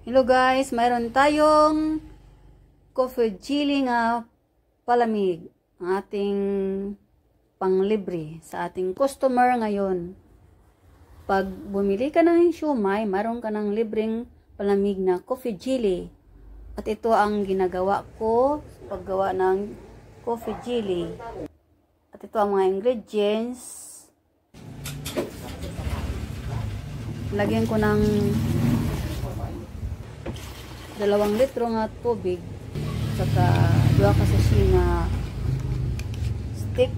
Hello guys, mayroon tayong coffee jelly nga palamig. Ang ating panglibre sa ating customer ngayon. Pag bumili ka ng siomai, mayroon ka ng libreng palamig na coffee jelly. At ito ang ginagawa ko sa paggawa ng coffee jelly. At ito ang mga ingredients. Lagyan ko ng 2 litro nga tubig, saka 2 sachet na stick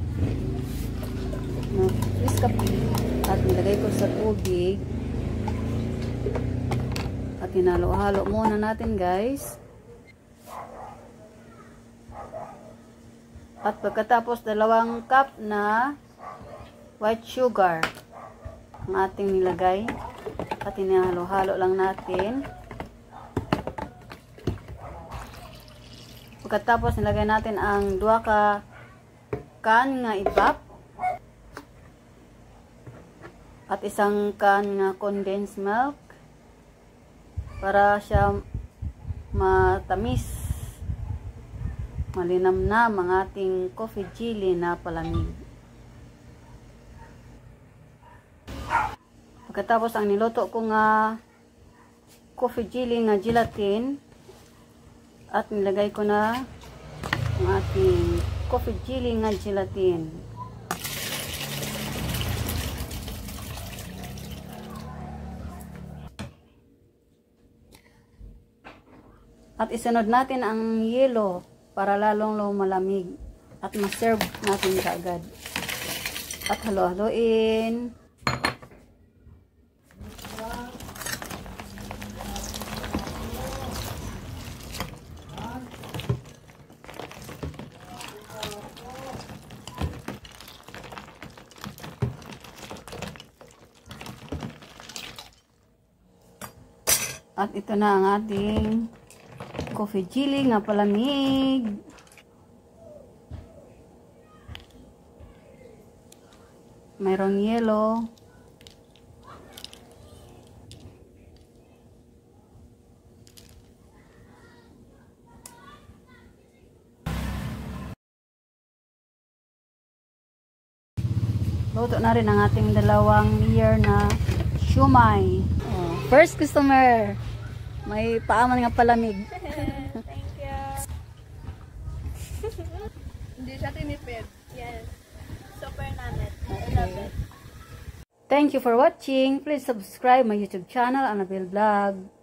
na Nescafe, at nilagay ko sa tubig at hinalo-halo muna natin guys. At pagkatapos 2 cup na white sugar ang ating nilagay at hinalo-halo lang natin. Pagkatapos nilagay natin ang 2 ka can nga ipap at 1 can nga condensed milk para siya matamis, malinamnam ang ating coffee jelly na palamig. Pagkatapos ang niluto ko nga coffee jelly nga gelatin, at nilagay ko na ang ating coffee jelly nga gelatin. At isunod natin ang yelo para lalong malamig at ma-serve natin kaagad. At halo-haloin. At ito na ang ating coffee jelly nga palamig. Mayroong yelo. Luto na rin ang ating 2 layer na siomai. First customer. May paaman nga palamig. Thank you. Hindi siya tinipid. Yes. Super namin. I love it. Thank you for watching. Please subscribe my YouTube channel, Annabelle Vlog.